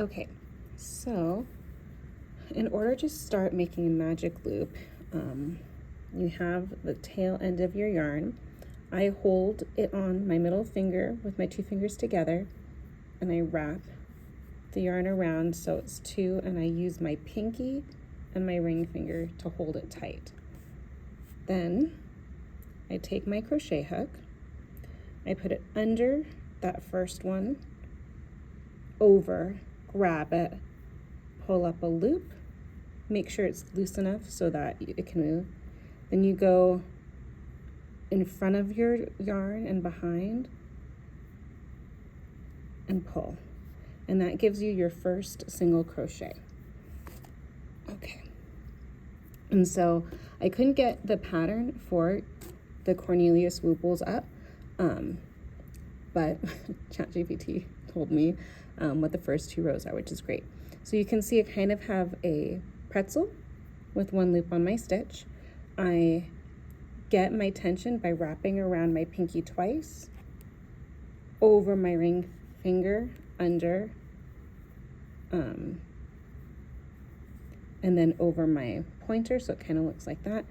Okay, so in order to start making a magic loop, you have the tail end of your yarn. I hold it on my middle finger with my two fingers together, and I wrap the yarn around so it's two, and I use my pinky and my ring finger to hold it tight. Then I take my crochet hook, I put it under that first one, over, grab it, pull up a loop, make sure it's loose enough so that it can move. Then you go in front of your yarn and behind and pull. And that gives you your first single crochet. Okay. And so I couldn't get the pattern for the Cornelius wooples up, but ChatGPT told me what the first two rows are, which is great. So you can see I kind of have a pretzel with one loop on my stitch. I get my tension by wrapping around my pinky twice, over my ring finger, under, and then over my pointer, so it kind of looks like that.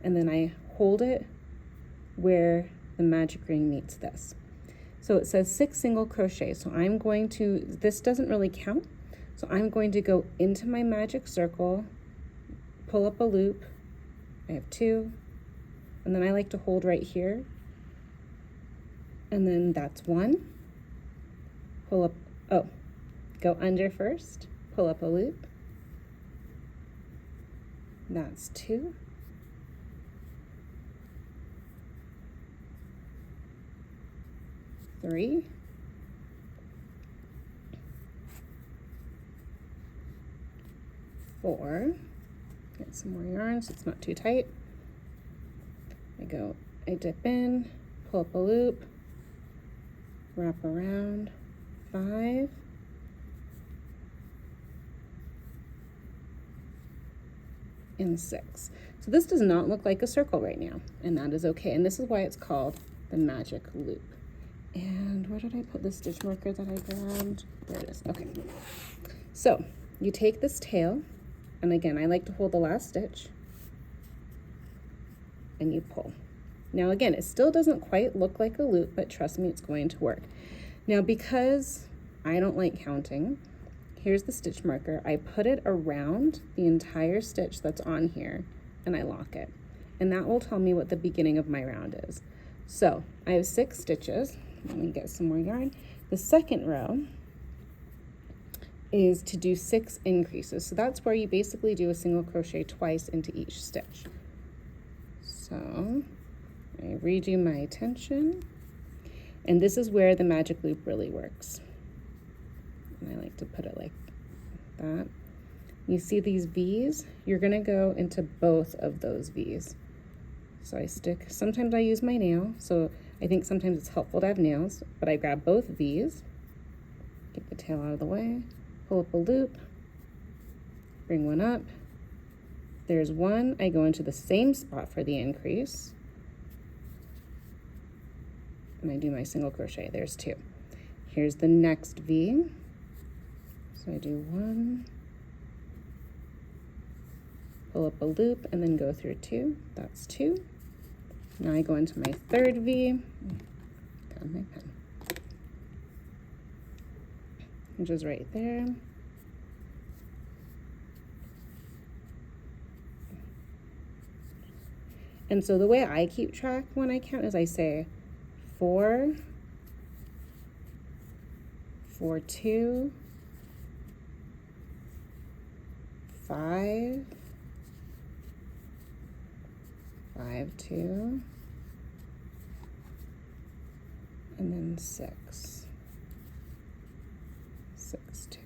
And then I hold it where the magic ring meets this. So it says 6 single crochets. So I'm going to, this doesn't really count. So I'm going to go into my magic circle, pull up a loop. I have 2, and then I like to hold right here. And then that's 1. Pull up, oh, go under first, pull up a loop. That's 2. Three. 4. Get some more yarn so it's not too tight. I dip in, pull up a loop, wrap around, 5. And 6. So this does not look like a circle right now, and that is okay. And this is why it's called the magic loop. And where did I put the stitch marker that I grabbed? There it is. Okay. So you take this tail, and again, I like to hold the last stitch, and you pull. Now again, it still doesn't quite look like a loop, but trust me, it's going to work. Now because I don't like counting, here's the stitch marker. I put it around the entire stitch that's on here, and I lock it. And that will tell me what the beginning of my round is. So I have 6 stitches. Let me get some more yarn. The second row is to do 6 increases. So that's where you basically do a single crochet twice into each stitch. So I redo my tension, and this is where the magic loop really works. And I like to put it like that. You see these V's? You're gonna go into both of those V's. So I stick, sometimes I use my nail, so I think sometimes it's helpful to have nails, but I grab both V's, get the tail out of the way, pull up a loop, bring one up. There's 1, I go into the same spot for the increase, and I do my single crochet. There's 2. Here's the next V. So I do 1, pull up a loop, and then go through 2. That's 2. Now I go into my third V, got my pen, which is right there. And so the way I keep track when I count is I say 4, 4, 2, 5, 5, 2, and then 6, 6, 2.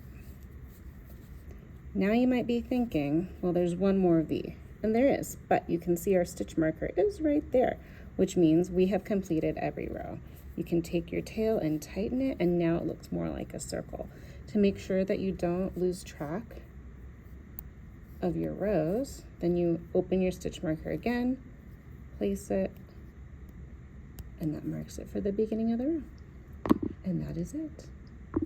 Now you might be thinking, well, there's one more V, and there is, but you can see our stitch marker is right there, which means we have completed every row. You can take your tail and tighten it, and now it looks more like a circle. To make sure that you don't lose track of your rows, then you open your stitch marker again, place it, and that marks it for the beginning of the row. And that is it.